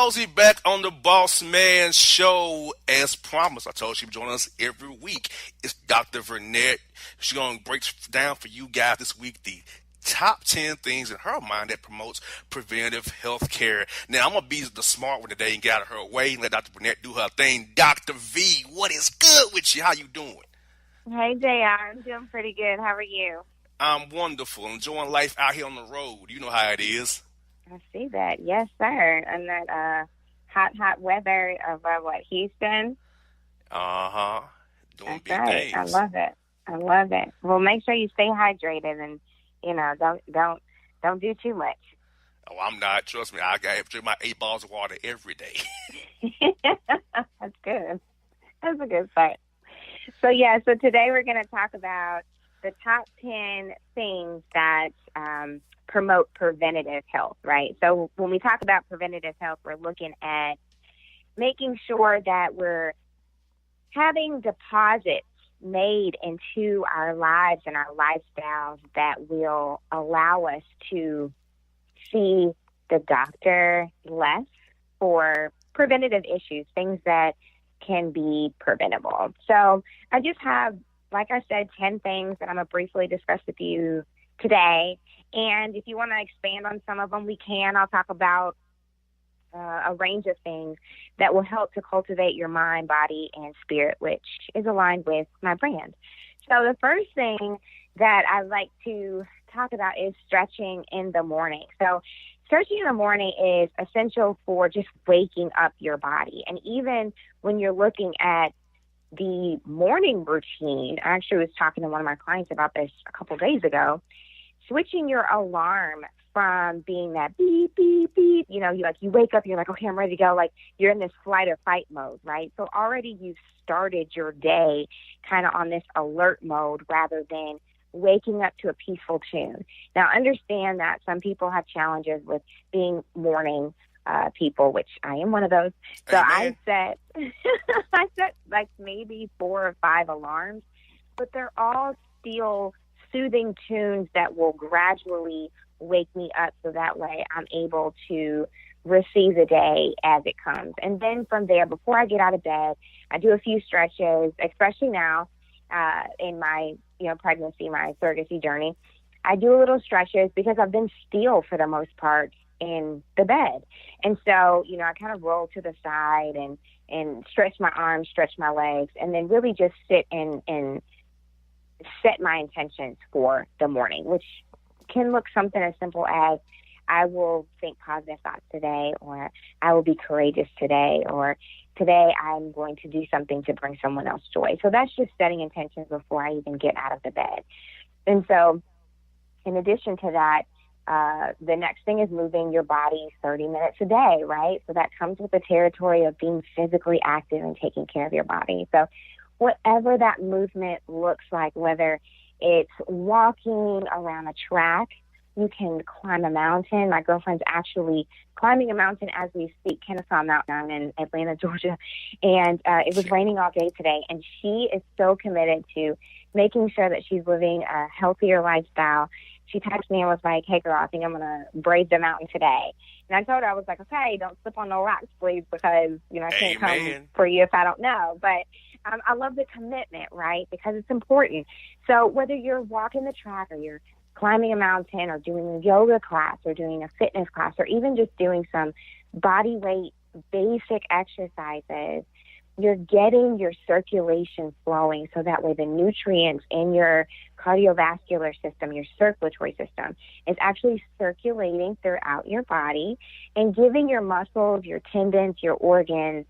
Josie back on the Bossman Show. As promised, I told you she'd join us every week. It's Dr. Vernette. She's going to break down for you guys this week the top 10 things in her mind that promotes preventive health care. Now, I'm going to be the smart one today and get out of her way and let Dr. Vernette do her thing. Dr. V, what is good with you? How you doing? Hey, JR. I'm doing pretty good. How are you? I'm wonderful. Enjoying life out here on the road. You know how it is. I see that. Yes, sir. And that hot weather of, Houston? Uh-huh. Doing big right. things. I love it. Well, make sure you stay hydrated and, don't do too much. Oh, I'm not. Trust me. I got to drink my 8 bottles of water every day. That's good. That's a good start. So today we're going to talk about the top 10 things that promote preventative health, right? So when we talk about preventative health, we're looking at making sure that we're having deposits made into our lives and our lifestyles that will allow us to see the doctor less for preventative issues, things that can be preventable. So I just have, like I said, 10 things that I'm going to briefly discuss with you today. And if you want to expand on some of them, we can. I'll talk about a range of things that will help to cultivate your mind, body, and spirit, which is aligned with my brand. So the first thing that I like to talk about is stretching in the morning. So stretching in the morning is essential for just waking up your body. And even when you're looking at the morning routine, I actually was talking to one of my clients about this a couple days ago, switching your alarm from being that beep, beep, beep, you wake up, you're like, okay, I'm ready to go. Like you're in this flight or fight mode, right? So already you've started your day kind of on this alert mode rather than waking up to a peaceful tune. Now, understand that some people have challenges with being morning people, which I am one of those. So I set like maybe 4 or 5 alarms, but they're all still soothing tunes that will gradually wake me up so that way I'm able to receive the day as it comes. And then from there, before I get out of bed, I do a few stretches, especially now in my pregnancy, my surrogacy journey. I do a little stretches because I've been still for the most part in the bed. And so, I kind of roll to the side and stretch my arms, stretch my legs, and then really just sit and set my intentions for the morning, which can look something as simple as I will think positive thoughts today, or I will be courageous today, or today I'm going to do something to bring someone else joy. So that's just setting intentions before I even get out of the bed. And so in addition to that, the next thing is moving your body 30 minutes a day, right? So that comes with the territory of being physically active and taking care of your body. So whatever that movement looks like, whether it's walking around a track, you can climb a mountain. My girlfriend's actually climbing a mountain as we speak, Kennesaw Mountain in Atlanta, Georgia. And it was raining all day today. And she is so committed to making sure that she's living a healthier lifestyle. She texted me and was like, hey, girl, I think I'm going to brave the mountain today. And I told her, I was like, okay, don't slip on no rocks, please, because, I can't come for you if I don't know. But I love the commitment, right, because it's important. So whether you're walking the track or you're climbing a mountain or doing a yoga class or doing a fitness class or even just doing some body weight basic exercises, you're getting your circulation flowing so that way the nutrients in your cardiovascular system, your circulatory system, is actually circulating throughout your body and giving your muscles, your tendons, your organs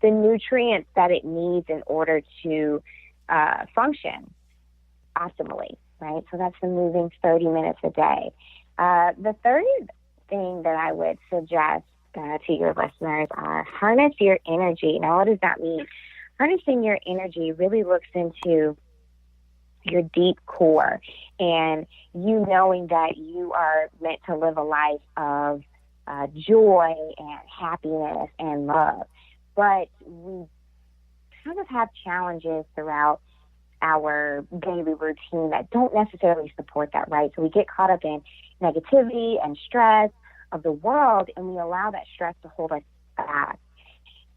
the nutrients that it needs in order to function optimally, right? So that's the moving 30 minutes a day. The third thing that I would suggest to your listeners are harness your energy. Now, what does that mean? Harnessing your energy really looks into your deep core and you knowing that you are meant to live a life of joy and happiness and love. But we kind of have challenges throughout our daily routine that don't necessarily support that, right? So we get caught up in negativity and stress of the world, and we allow that stress to hold us back.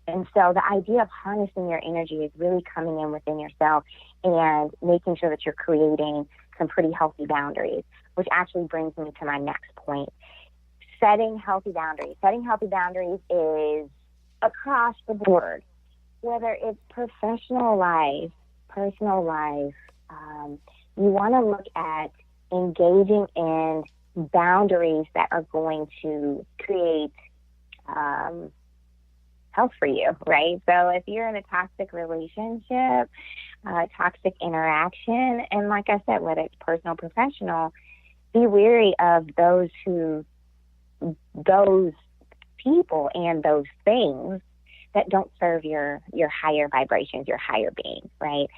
And so the idea of harnessing your energy is really coming in within yourself and making sure that you're creating some pretty healthy boundaries, which actually brings me to my next point. Setting healthy boundaries. Setting healthy boundaries is across the board, whether it's professional life, personal life. You want to look at engaging in boundaries that are going to create health for you, right? So if you're in a toxic relationship, toxic interaction, and like I said, whether it's personal, professional, be wary of those people and those things that don't serve your higher vibrations, your higher being, right?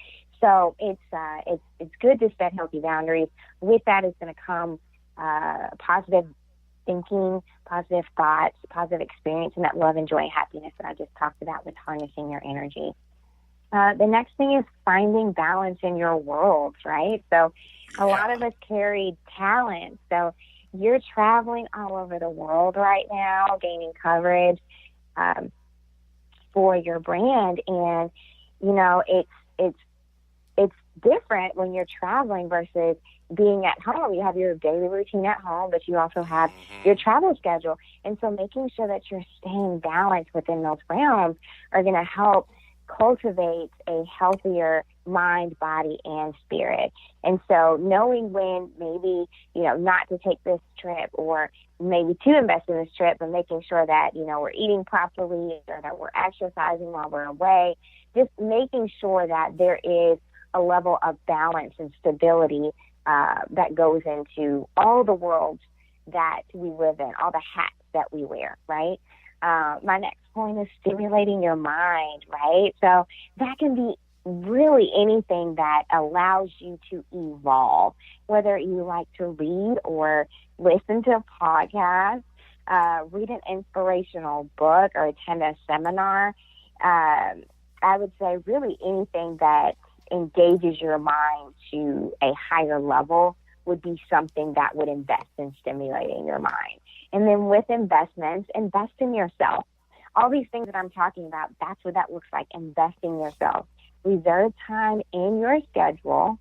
So it's good to set healthy boundaries. With that is going to come positive thinking, positive thoughts, positive experience, and that love and joy and happiness that I just talked about with harnessing your energy. The next thing is finding balance in your world, right? So a lot of us carry talent. So you're traveling all over the world right now, gaining coverage for your brand. And, you know, it's different when you're traveling versus being at home. You have your daily routine at home, but you also have your travel schedule. And so making sure that you're staying balanced within those realms are going to help cultivate a healthier mind, body, and spirit. And so knowing when maybe, you know, not to take this trip or maybe to invest in this trip, and making sure that, you know, we're eating properly or that we're exercising while we're away, just making sure that there is a level of balance and stability that goes into all the worlds that we live in, all the hats that we wear, right? My next point is stimulating your mind, right? So that can be really anything that allows you to evolve, whether you like to read or listen to a podcast, read an inspirational book, or attend a seminar. I would say really anything that engages your mind to a higher level would be something that would invest in stimulating your mind. And then with investments, invest in yourself. All these things that I'm talking about, that's what that looks like, invest in yourself. Reserve time in your schedule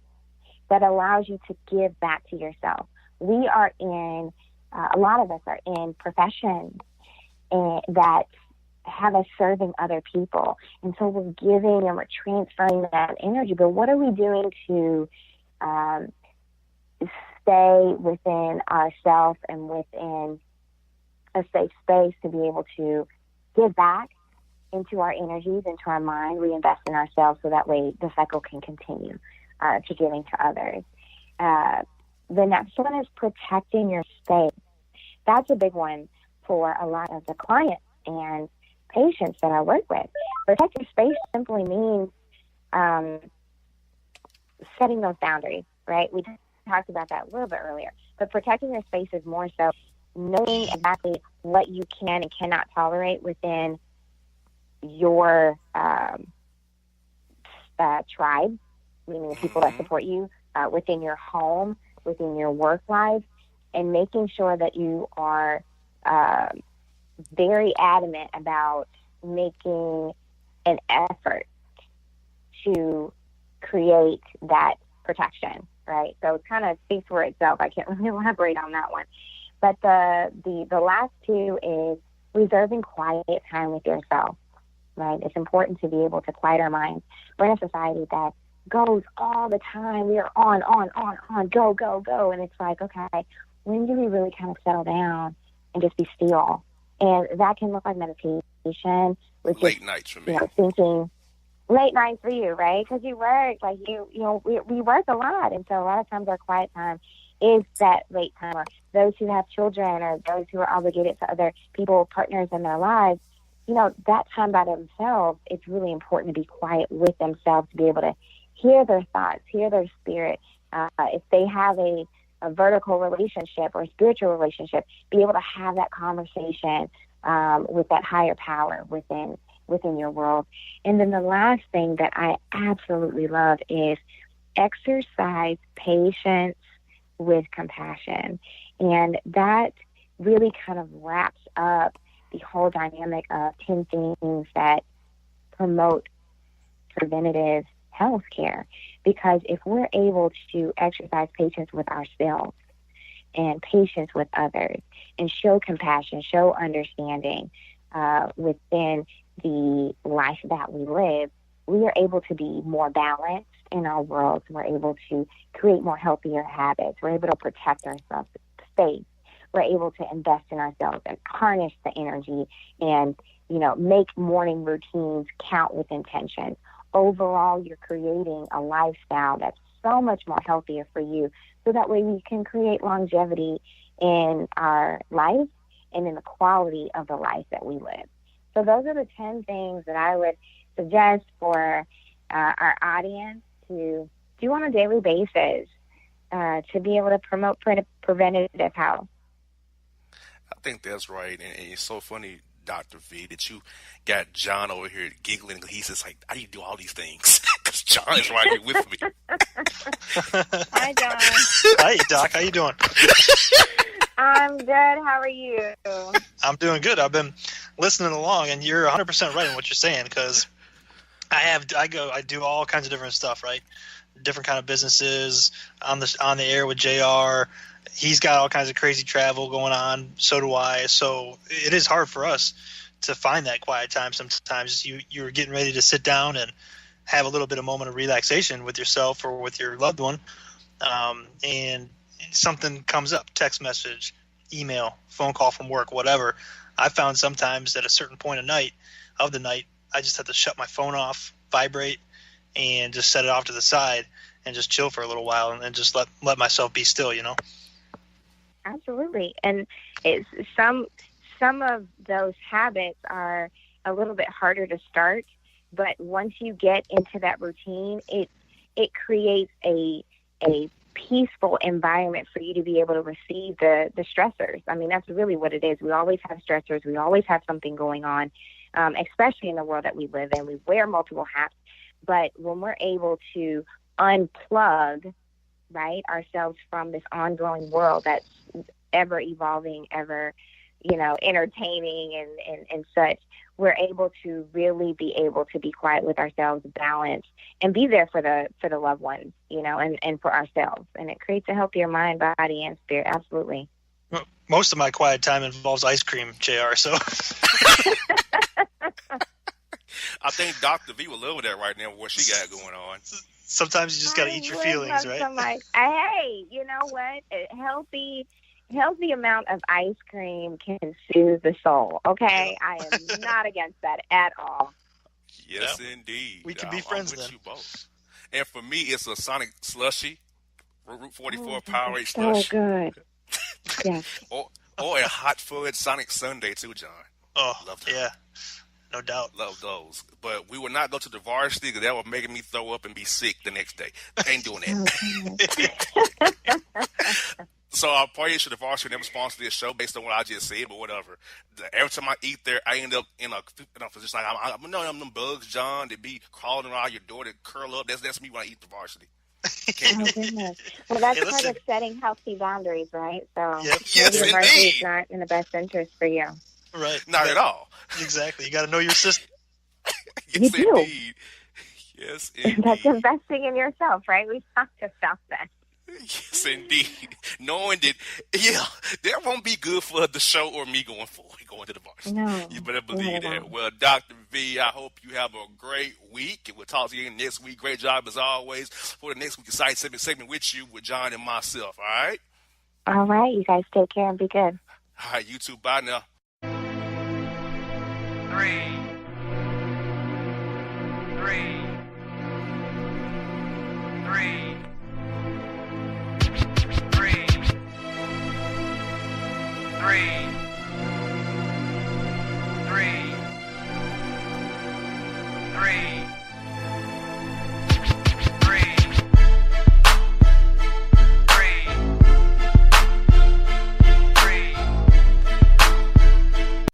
that allows you to give back to yourself. We are in, a lot of us are in professions that have us serving other people. And so we're giving and we're transferring that energy. But what are we doing to stay within ourselves and within a safe space to be able to give back into our energies, into our mind, reinvest in ourselves so that way the cycle can continue to giving to others. The next one is protecting your space. That's a big one for a lot of the clients and patients that I work with. Protect your space simply means setting those boundaries, right? We talked about that a little bit earlier. But protecting your space is more so knowing exactly what you can and cannot tolerate within your tribe, meaning the people that support you, within your home, within your work life, and making sure that you are very adamant about making an effort to create that protection, right? So it kind of speaks for itself. I can't really elaborate on that one. But the last two is reserving quiet time with yourself, right? It's important to be able to quiet our minds. We're in a society that goes all the time. We are on, go, go, go. And it's like, okay, when do we really kind of settle down and just be still? And that can look like meditation, which late nights for me. You know, thinking late nights for you, right? Because you work, like you know, we work a lot. And so a lot of times our quiet time is that late time, or those who have children or those who are obligated to other people, partners in their lives, you know, that time by themselves, it's really important to be quiet with themselves to be able to hear their thoughts, hear their spirit. If they have a vertical relationship or a spiritual relationship, be able to have that conversation with that higher power within your world. And then the last thing that I absolutely love is exercise patience with compassion. And that really kind of wraps up the whole dynamic of 10 things that promote preventative health care. Because if we're able to exercise patience with ourselves and patience with others and show compassion, show understanding within the life that we live, we are able to be more balanced in our world. We're able to create more healthier habits. We're able to protect ourselves, space. We're able to invest in ourselves and harness the energy and, make morning routines count with intention. Overall, you're creating a lifestyle that's so much more healthier for you, so that way we can create longevity in our life and in the quality of the life that we live. So those are the 10 things that I would suggest for our audience to do on a daily basis to be able to promote preventative health. I think that's right. And it's so funny, Dr. V, that you got John over here giggling. He's just like, how do you do all these things? Because John is right here with me. Hi, John. Hi, Doc. How you doing? I'm good. How are you? I'm doing good. I've been listening along, and you're 100% right in what you're saying, because I do all kinds of different stuff, right? Different kind of businesses on the air with JR. He's got all kinds of crazy travel going on. So do I. So it is hard for us to find that quiet time. Sometimes you're getting ready to sit down and have a little bit of moment of relaxation with yourself or with your loved one, and something comes up, text message, email, phone call from work, whatever. I found sometimes at a certain point of the night, I just have to shut my phone off, vibrate, and just set it off to the side and just chill for a little while and just let myself be still, Absolutely. And it's some of those habits are a little bit harder to start, but once you get into that routine, it creates a peaceful environment for you to be able to receive the stressors. I mean, that's really what it is. We always have stressors. We always have something going on, especially in the world that we live in. We wear multiple hats, but when we're able to unplug, right, ourselves from this ongoing world that's ever evolving, ever, entertaining and such, we're able to really be able to be quiet with ourselves, balance, and be there for the loved ones, and for ourselves. And it creates a healthier mind, body, and spirit. Absolutely. Well, most of my quiet time involves ice cream, JR, so. I think Dr. V will love that right now with what she got going on. Sometimes you just got to eat your feelings, right? Hey, you know what? A healthy amount of ice cream can soothe the soul, okay? I am not against that at all. Yes, indeed. We can be friends then. You both. And for me, it's a Sonic Slushy, Route 44 Powerade so Slush. Good. Yes. Or a hot fudge Sonic Sundae too, John. Oh, love that. Yeah. No doubt. Love those. But we will not go to the varsity because that would make me throw up and be sick the next day. Ain't doing that. So our praise to the varsity never sponsor this show based on what I just said, but whatever. Every time I eat there, I end up in a position like I'm them bugs, John, that be crawling around your door that curl up. That's me when I eat the varsity. Goodness. Well, that's part of setting healthy boundaries, right? So yes, the varsity is not in the best interest for you. Right. Not at all. Exactly. You got to know your system. Yes, you indeed. Do. Yes, indeed. That's investing in yourself, right? We talked about that. Yes, indeed. Knowing that, that won't be good for the show or me going to the varsity. No. You better believe that. Well, Dr. V, I hope you have a great week. And we'll talk to you next week. Great job, as always, for the next week's site segment with you, with John and myself, all right? All right. You guys take care and be good. All right, you too. Bye now. 3,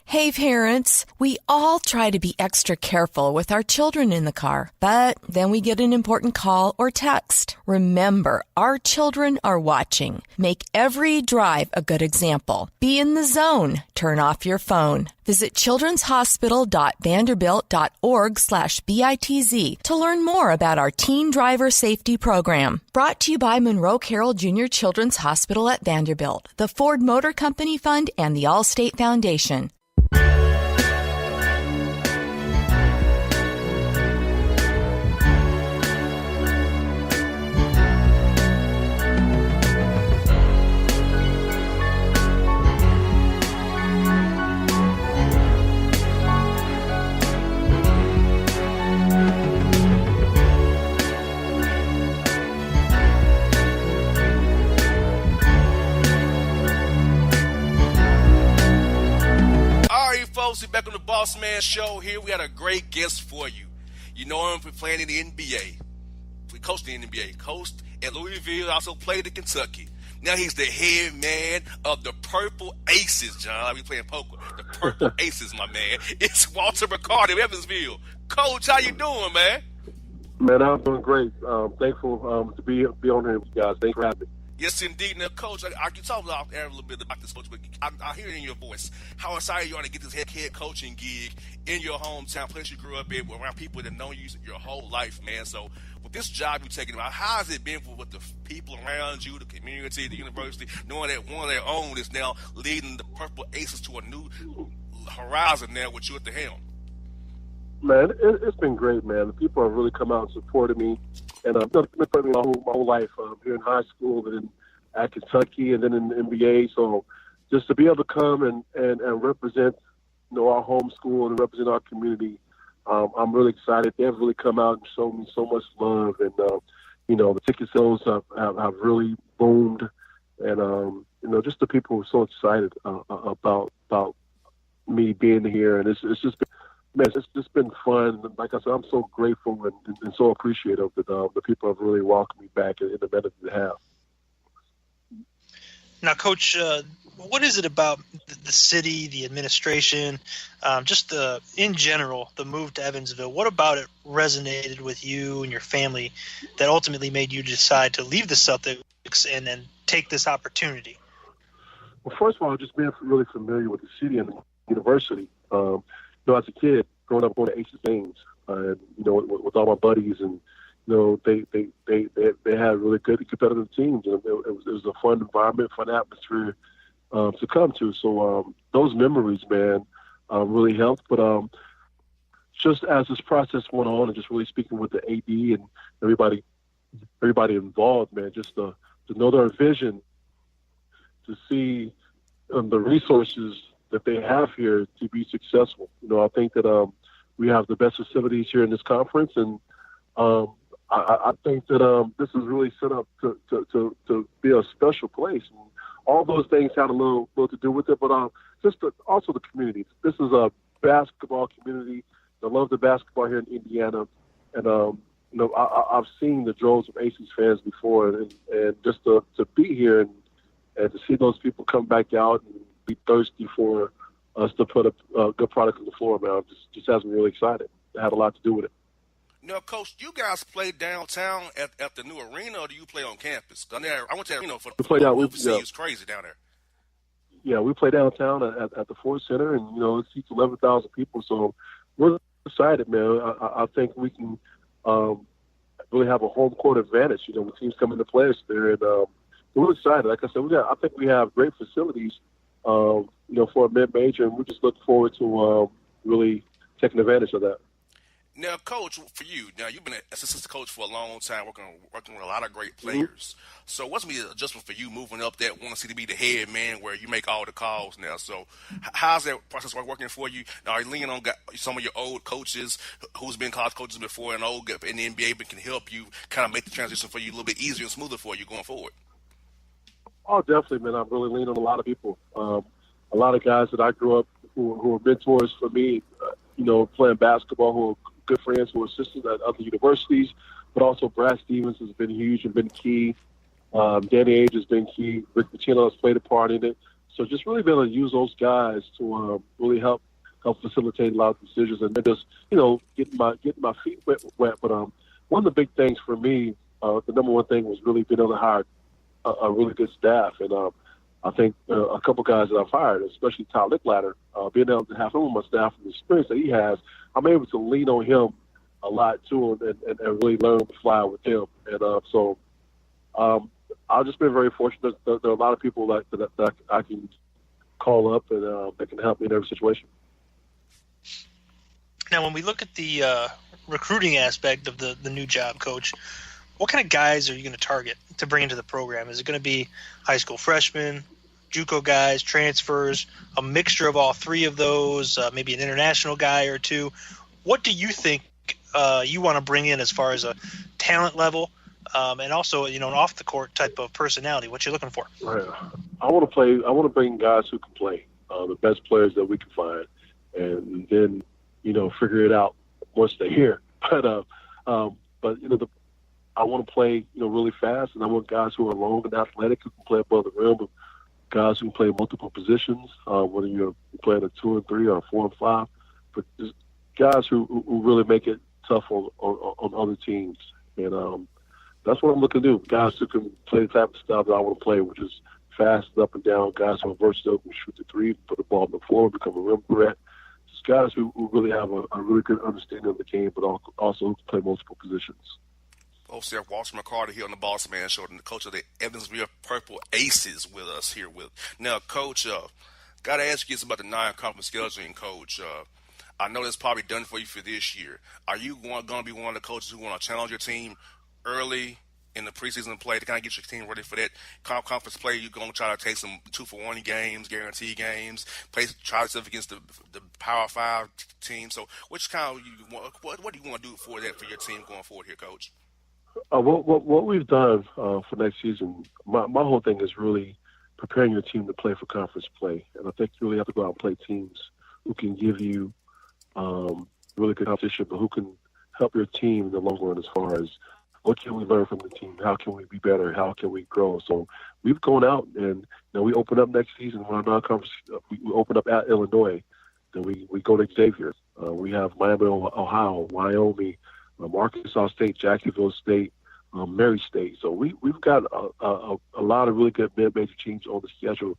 Hey parents, we all try to be extra careful with our children in the car, but then we get an important call or text. Remember, our children are watching. Make every drive a good example. Be in the zone. Turn off your phone. Visit childrenshospital.vanderbilt.org/BITZ to learn more about our Teen Driver Safety Program. Brought to you by Monroe Carroll Jr. Children's Hospital at Vanderbilt, the Ford Motor Company Fund, and the Allstate Foundation. Folks, we're back on the Bossman Show. Here we got a great guest for you. You know him for playing in the NBA. We coached in the NBA. Coached at Louisville, also played in Kentucky. Now he's the head man of the Purple Aces, John. I'll be playing poker. The Purple Aces, my man. It's Walter McCarty of Evansville. Coach, how you doing, man? Man, I'm doing great. Thankful to be on here with you guys. Thanks for having me. Yes, indeed. Now, Coach, I can talk off air a little bit about this, Coach, but I hear it in your voice how excited you are to get this head coaching gig in your hometown, place you grew up in, around people that know you your whole life, man. So, with this job you're taking about, how has it been with the people around you, the community, the university, knowing that one of their own is now leading the Purple Aces to a new horizon now with you at the helm? Man, it's been great, man. The people have really come out and supported me. And I've been putting my whole life here in high school and then at Kentucky and then in the NBA. So just to be able to come and represent, our home school and represent our community, I'm really excited. They've really come out and shown me so much love. And, the ticket sales have really boomed. And, just the people are so excited about me being here. And it's just been, man, it's just been fun. Like I said, I'm so grateful and so appreciative that the people have really welcomed me back in the manner they have. Now, Coach, what is it about the city, the administration, in general, the move to Evansville? What about it resonated with you and your family that ultimately made you decide to leave the Celtics and then take this opportunity? Well, first of all, just being really familiar with the city and the university. As a kid, growing up going to Aces games, with all my buddies, and they had really good competitive teams, and it was a fun environment, fun atmosphere to come to. So those memories, man, really helped. But just as this process went on, and just really speaking with the AD and everybody involved, man, just to know their vision, to see the resources that they have here to be successful. I think that we have the best facilities here in this conference, and I think that this is really set up to be a special place. And all those things had a little to do with it, but also the community. This is a basketball community. I love the basketball here in Indiana, and I've seen the droves of Aces fans before, and just to be here and to see those people come back out and be thirsty for us to put a good product on the floor, man. Just has me really excited. It had a lot to do with it. Now, Coach, you guys play downtown at the new arena, or do you play on campus? I went to the arena for the it was crazy down there. Yeah, we play downtown at the Ford Center, and it seats 11,000 people. So we're excited, man. I think we can really have a home court advantage. When teams come into play us there, and we're excited. Like I said, I think we have great facilities. For a mid-major, and we just look forward to really taking advantage of that. Now, Coach, for you, you've been an assistant coach for a long time, working with a lot of great players. Mm-hmm. So what's the adjustment for you moving up that one to be the head man where you make all the calls now? So how's that process working for you? Now, are you leaning on some of your old coaches who's been college coaches before and old in the NBA but can help you kind of make the transition for you a little bit easier and smoother for you going forward? Oh, definitely, man. I'm really leaning on a lot of people. A lot of guys that I grew up who are mentors for me, playing basketball, who are good friends, who are assistants at other universities, but also Brad Stevens has been huge and been key. Danny Age has been key. Rick Pitino has played a part in it. So just really being able to use those guys to really help help facilitate a lot of decisions, and then just getting my feet wet. But one of the big things for me, the number one thing was really being able to hire a really good staff, and I think a couple guys that I've hired, especially Ty Lickladder, being able to have him on my staff and the experience that he has, I'm able to lean on him a lot too, and really learn to fly with him. And so I've just been very fortunate. There are a lot of people that I can call up and that can help me in every situation. Now, when we look at the recruiting aspect of the new job, Coach, what kind of guys are you going to target to bring into the program? Is it going to be high school freshmen, JUCO guys, transfers, a mixture of all three of those, maybe an international guy or two? What do you think you want to bring in as far as a talent level and also, an off-the-court type of personality, what you're looking for? Right. I want to bring guys who can play, the best players that we can find, and then, figure it out once they're here. But I want to play, really fast, and I want guys who are long and athletic who can play above the rim, but guys who can play multiple positions, whether you're playing a 2 and 3 or a 4 and 5, but just guys who really make it tough on other teams. And that's what I'm looking to do. Guys who can play the type of style that I want to play, which is fast up and down, guys who are versatile, who shoot the three, put the ball on the floor, become a rim threat. Just guys who really have a really good understanding of the game, but also who can play multiple positions. Officer Walter McCarty here on the Bossman Show, and the coach of the Evansville Purple Aces with us here. Now, Coach, got to ask you about the non-conference scheduling, Coach. I know that's probably done for you for this year. Are you going to be one of the coaches who want to challenge your team early in the preseason play to kind of get your team ready for that conference play? You're going to try to take some 2-for-1 games, guarantee games, try yourself against the Power 5 team. So what do you want to do for your team going forward here, Coach? What we've done for next season, my whole thing is really preparing your team to play for conference play. And I think you really have to go out and play teams who can give you really good competition, but who can help your team in the long run as far as what can we learn from the team? How can we be better? How can we grow? So we've gone out and we open up next season when our non-conference. We open up at Illinois, then we go to Xavier. We have Miami, Ohio, Wyoming, Arkansas State, Jacksonville State, Mary State. So we've got a lot of really good mid-major teams on the schedule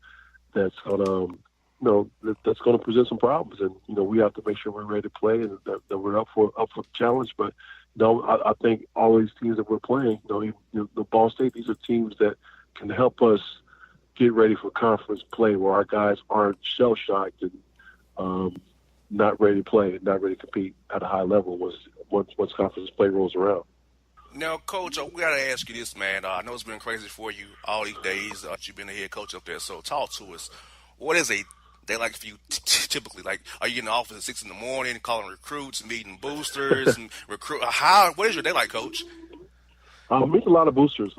that's that's going to present some problems, and we have to make sure we're ready to play and that we're up for the challenge. But I think all these teams that we're playing, the Ball State, these are teams that can help us get ready for conference play, where our guys aren't shell-shocked and not ready to play, not ready to compete at a high level once conference play rolls around. Now, Coach, we got to ask you this, man. I know it's been crazy for you all these days. You've been the head coach up there, so talk to us. What is a day like for you typically? Like, are you in the office at 6 in the morning, calling recruits, meeting boosters, and what is your day like, Coach? Meet a lot of boosters.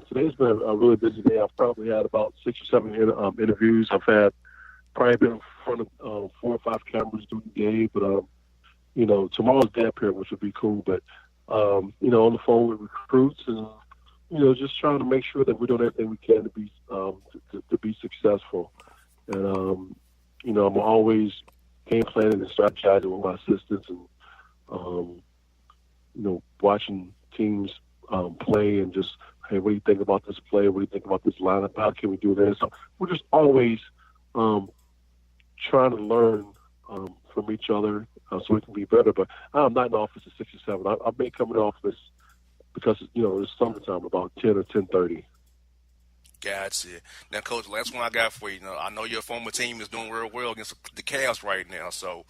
Today's been a really busy day. I've probably had about 6 or 7 interviews. I've had probably been in front of 4 or 5 cameras during the day, but tomorrow's day period, which would be cool. But on the phone with recruits and just trying to make sure that we're doing everything we can to be successful. And I'm always game planning and strategizing with my assistants, and watching teams play and just, hey, what do you think about this play? What do you think about this lineup? How can we do this? So we're just always trying to learn from each other so we can be better. But I'm not in the office at 6 or 7. I may come in the office because it's summertime about 10 or 10:30. Gotcha. Now, Coach, last one I got for you. I know your former team is doing real well against the Cavs right now. So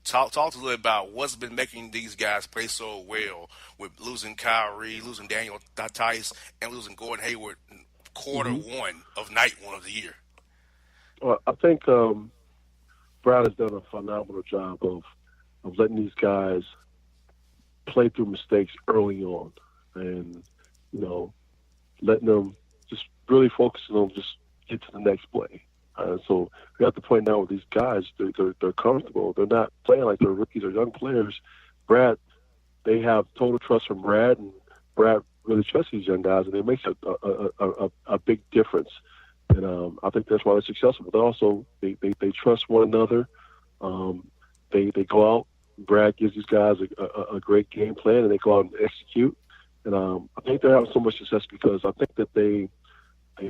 talk to us a little about what's been making these guys play so well with losing Kyrie, losing Daniel Tice, and losing Gordon Hayward in quarter one of night one of the year. Well, I think Brad has done a phenomenal job of letting these guys play through mistakes early on, and letting them just really focusing on just get to the next play. So we're at the point now with these guys, they're comfortable. They're not playing like they're rookies or young players. Brad, they have total trust from Brad, and Brad really trusts these young guys, and it makes a big difference. And I think that's why they're successful. But also, they trust one another. they go out. Brad gives these guys a great game plan, and they go out and execute. And I think they're having so much success because I think that they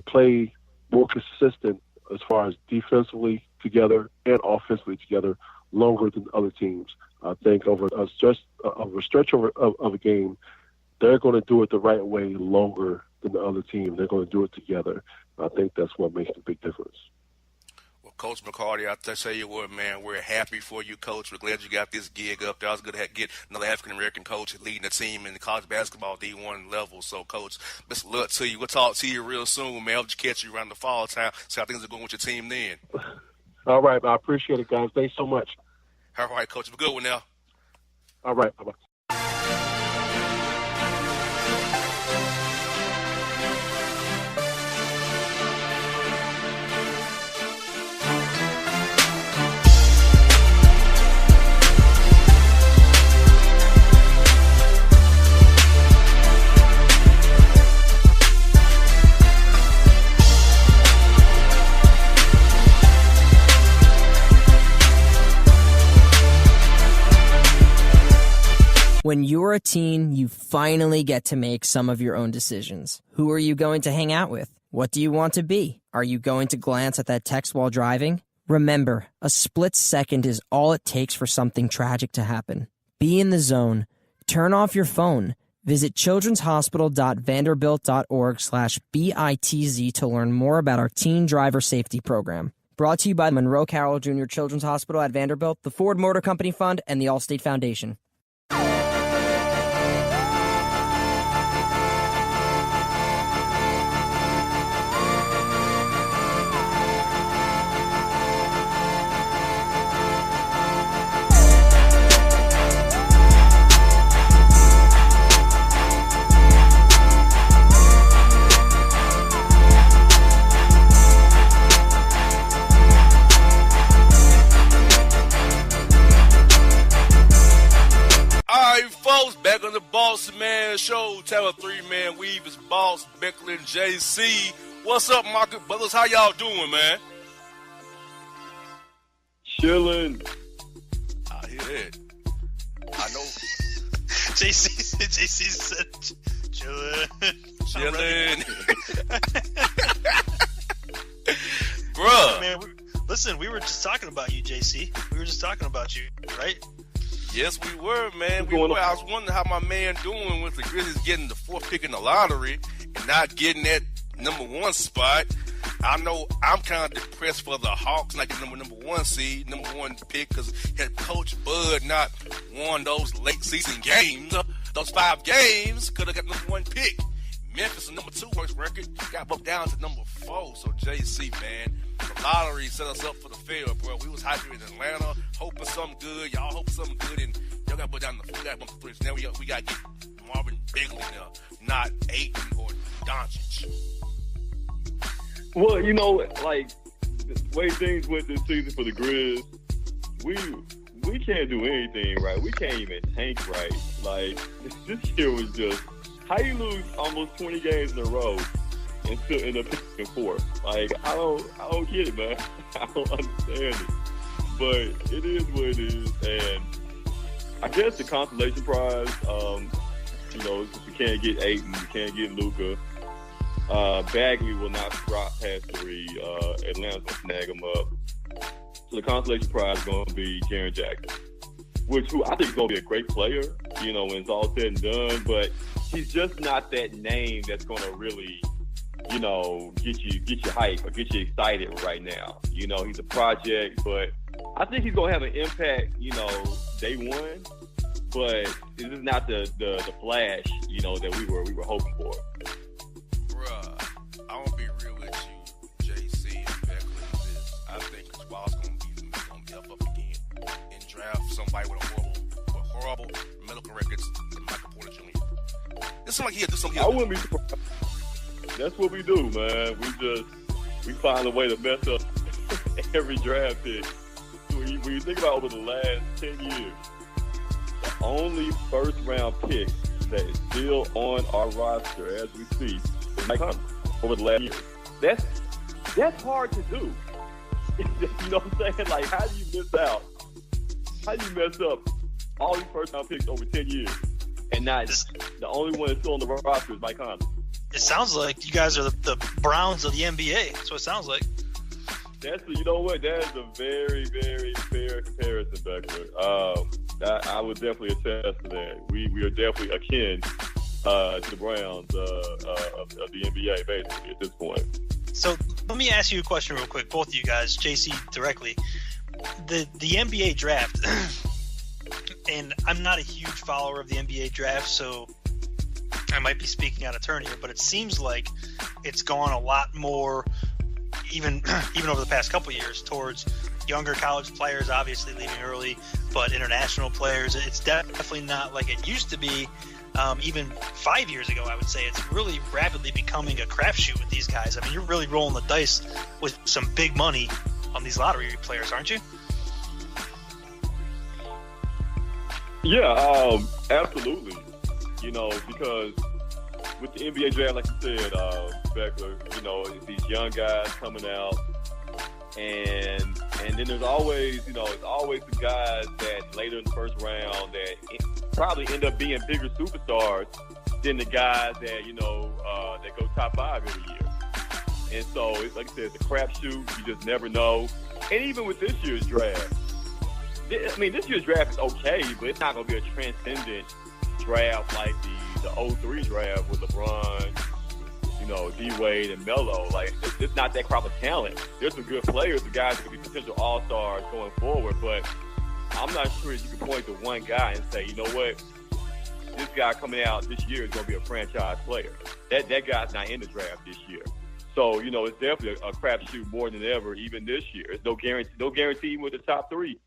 play more consistent as far as defensively together and offensively together longer than other teams. I think over a stretch of a game, they're going to do it the right way longer than the other team. They're going to do it together. I think that's what makes the big difference. Well, Coach McCarty, I tell you what, man, we're happy for you, Coach. We're glad you got this gig up there. I was good to get another African-American coach leading the team in the college basketball D1 level. So, Coach, best of luck to you. We'll talk to you real soon, man. I'll just catch you around the fall time, see how things are going with your team then. All right, I appreciate it, guys. Thanks so much. All right, Coach. Have a good one now. All right, bye-bye. When you're a teen, you finally get to make some of your own decisions. Who are you going to hang out with? What do you want to be? Are you going to glance at that text while driving? Remember, a split second is all it takes for something tragic to happen. Be in the zone. Turn off your phone. Visit childrenshospital.vanderbilt.org/BITZ to learn more about our teen driver safety program. Brought to you by Monroe Carroll Jr. Children's Hospital at Vanderbilt, the Ford Motor Company Fund, and the Allstate Foundation. Back on the Bossman Show, tell a three-man weave is Boss, Beckler, and JC. What's up, Market Brothers? How y'all doing, man? Chilling. I hear that. I know. JC said chilling. Bruh. Man, listen, we were just talking about you, JC. We were just talking about you, right? Yes, we were, man. I was wondering how my man doing with the Grizzlies getting the fourth pick in the lottery and not getting that number one spot. I know I'm kind of depressed for the Hawks not getting number one seed, number one pick, because had Coach Bud not won those late season games, those 5 games, could have got number one pick. Memphis, number 2 worst record, got bumped down to number 4. So JC, man, the lottery set us up for the field, bro. We was hyping in Atlanta, hoping something good. Y'all hoping something good, and y'all got put down the 4. Got bumped the 3. Now we got to get Marvin Bagley now, not Ayton or Doncic. Well, like the way things went this season for the Grizz, we can't do anything right. We can't even tank right. Like this year was just. How you lose almost 20 games in a row and still end up picking 4th? Like I don't get it, man. I don't understand it. But it is what it is, and I guess the consolation prize, since we can't get Ayton, we can't get Luka. Bagley will not drop past 3. Atlanta's gonna snag him up. So the consolation prize is gonna be Jaren Jackson, who I think is gonna be a great player, when it's all said and done, but he's just not that name that's going to really, get you hype or get you excited right now. He's a project, but I think he's going to have an impact, day one. But this is not the flash, that we were hoping for. Bruh, I'm going to be real with you, JC and Beckler, this. I think Chris Wild's going to be up again and draft somebody with horrible medical records than Michael Porter Jr. It seems like he'll do something. I wouldn't be surprised. That's what we do, man. We find a way to mess up every draft pick. When you think about over the last 10 years, the only first-round pick that is still on our roster as we speak is Mike Hunter over the last year. That's hard to do. You know what I'm saying? Like, how do you miss out How you mess up all these first-round picks over 10 years and not the only one that's still on the roster is Mike Conley? It sounds like you guys are the Browns of the NBA. That's what it sounds like. You know what? That is a very, very fair comparison, Beckler. I would definitely attest to that. We are definitely akin to the Browns of the NBA, basically, at this point. So let me ask you a question real quick, both of you guys, JC directly. The NBA draft, and I'm not a huge follower of the NBA draft, so I might be speaking out of turn here, but it seems like it's gone a lot more, even over the past couple of years, towards younger college players, obviously leaving early, but international players. It's definitely not like it used to be. Even 5 years ago, I would say it's really rapidly becoming a crapshoot with these guys. I mean, you're really rolling the dice with some big money on these lottery players, aren't you? Yeah, absolutely. You know, because with the NBA draft, like you said, Beckler, you know, these young guys coming out, and then there's always, it's always the guys that later in the first round that probably end up being bigger superstars than the guys that, that go top 5 every year. And so, it's like I said, it's a crapshoot. You just never know. And even with this year's draft, I mean, this year's draft is okay, but it's not going to be a transcendent draft like the 03 draft with LeBron, D-Wade and Melo. Like, it's not that crop of talent. There's some good players, the guys that could be potential all-stars going forward, but I'm not sure if you can point to one guy and say, you know what, this guy coming out this year is going to be a franchise player. That guy's not in the draft this year. So, it's definitely a crapshoot more than ever, even this year. There's no guarantee with the top three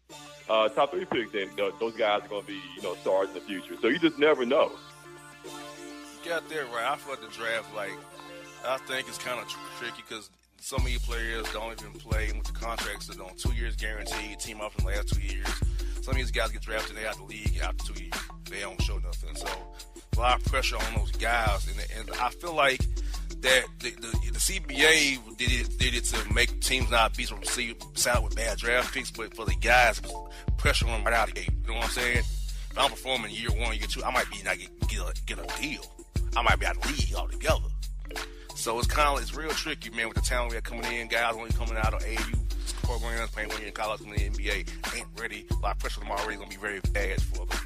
picks that those guys are going to be, stars in the future. So you just never know. You got that right. I feel like the draft, I think it's kind of tricky because some of these players don't even play with the contracts that on 2 years guaranteed, team up in the last 2 years. Some of these guys get drafted, they out the league after 2 years. They don't show nothing. So a lot of pressure on those guys. And I feel like that the CBA did it to make teams not be so sound with bad draft picks, but for the guys, pressure on them right out of the gate. You know what I'm saying? If I'm performing year 1, year 2, I might be not get a deal. I might be out of the league altogether. So it's real tricky, man, with the talent we have coming in. Guys only coming out of AAU programs, playing 1 year in college in the NBA, ain't ready. A lot of pressure on them already, going to be very bad for them.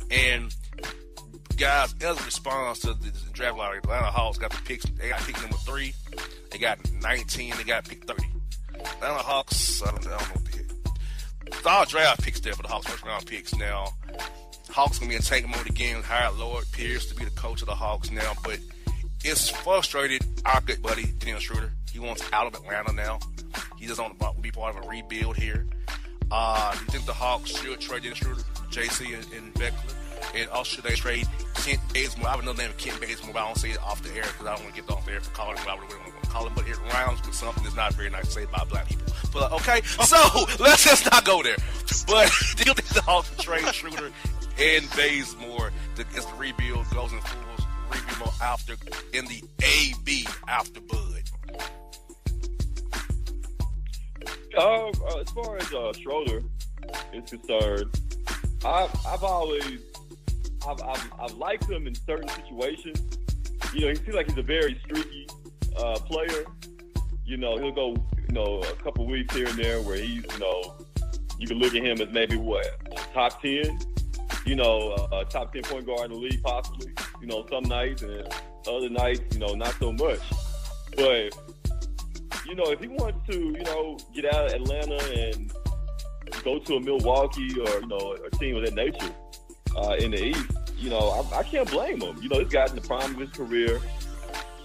And guys, as a response to the draft lottery, the Atlanta Hawks got the picks. They got pick number 3. They got 19. They got pick 30. Atlanta Hawks, I don't know what the heck. All draft picks there for the Hawks, first round picks now. Hawks going to be in tank mode again. Hired Lord Pierce to be the coach of the Hawks now, but it's frustrated our good buddy, Dennis Schroeder. He wants out of Atlanta now. He doesn't want to be part of a rebuild here. You think the Hawks should trade Dennis Schroeder, JC, and Beckler? And also should they trade Kent Bazemore? I have another name of Kent Bazemore, but I don't say it off the air because I don't want to get off the air for calling him what I would want to call him. But it rhymes with something that's not very nice to say about black people. But okay, so let's just not go there. But do you think the Hawks should trade Schroeder and Bazemore as the rebuild goes in full rebuild mode after in the AB after Bud? As far as Schroeder is concerned, I've liked him in certain situations. He seems like he's a very streaky player. He'll go, a couple weeks here and there where he's, you can look at him as maybe top 10, top 10 point guard in the league possibly, some nights, and other nights, not so much. But, if he wants to, get out of Atlanta and go to a Milwaukee or, a team of that nature in the East, I can't blame him. This guy's in the prime of his career.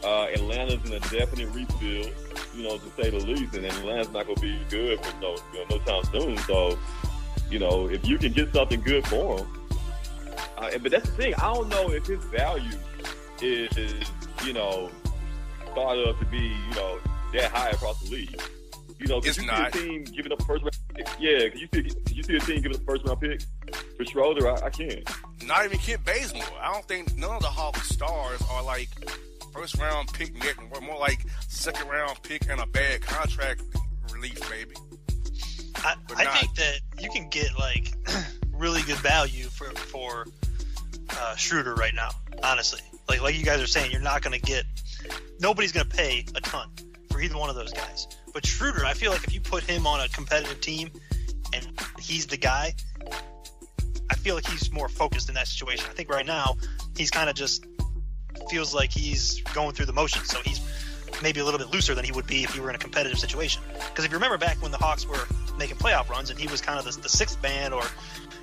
Atlanta's in a definite rebuild, to say the least, and Atlanta's not going to be good for no time soon. So, if you can get something good for him, but that's the thing. I don't know if his value is, thought of to be, that high across the league. Because you not. see a team giving up a first round pick. Yeah, because you see a team giving up a first round pick for Schroeder. I can't. Not even Kent Bazemore. I don't think none of the Hawks stars are like first round pick net. We're more like second round pick and a bad contract relief, baby. I think that you can get really good value for Schroeder right now, honestly. Like you guys are saying, you're not going to get – nobody's going to pay a ton for either one of those guys. But Schroeder, I feel like if you put him on a competitive team and he's the guy, I feel like he's more focused in that situation. I think right now he's kind of just feels like he's going through the motions. So he's maybe a little bit looser than he would be if he were in a competitive situation. Because if you remember back when the Hawks were making playoff runs and he was kind of the sixth man or,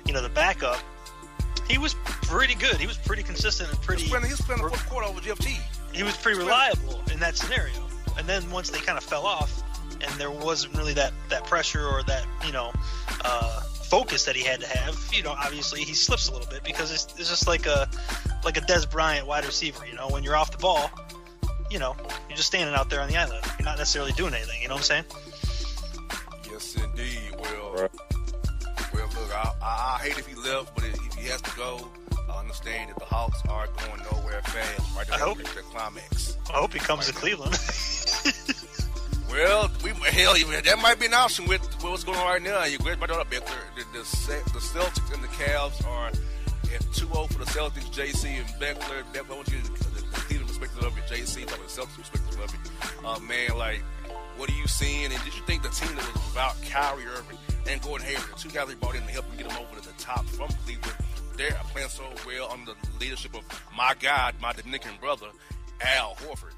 the backup, he was pretty good. He was pretty consistent and pretty... He was playing the fourth quarter over GFT. He was pretty reliable in that scenario. And then once they kind of fell off and there wasn't really that pressure or that, focus that he had to have, obviously he slips a little bit because it's just like a Des Bryant wide receiver, when you're off the ball, you're just standing out there on the island. You're not necessarily doing anything, you know what I'm saying? Yes, indeed. Well, look, I hate if he left, but if he has to go, I understand that the Hawks are going nowhere fast. Right, I hope the climax. I hope he comes to Cleveland. Well, that might be an option with what's going on right now. You great brought up, Beckler. The Celtics and the Cavs are at 2-0 for the Celtics. JC and Beckler. I want you to the Cleveland perspective of it. JC, talking the Celtics perspective of it. Man, what are you seeing? And did you think the team that was without Kyrie Irving and Gordon Hayward, the two guys they brought in to help them get them over to the top from Cleveland, they're playing so well under the leadership of my Dominican brother, Al Horford.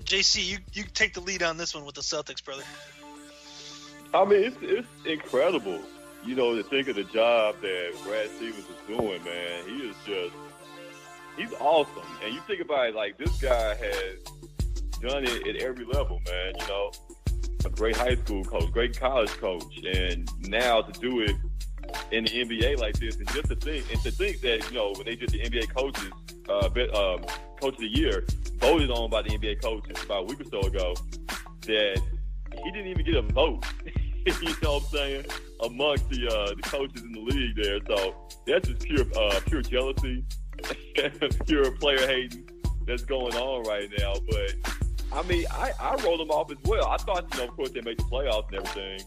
JC, you take the lead on this one with the Celtics, brother. I mean, it's incredible, to think of the job that Brad Stevens is doing, man. He's awesome. And you think about it, this guy has done it at every level, man. A great high school coach, great college coach, and now to do it in the NBA like this, and just to think that, when they did the NBA coaches, Coach of the Year, voted on by the NBA coaches about a week or so ago, that he didn't even get a vote. You know what I'm saying? Amongst the coaches in the league there. So that's just pure jealousy, pure player hating that's going on right now. But I mean, I wrote them off as well. I thought, of course, they made the playoffs and everything.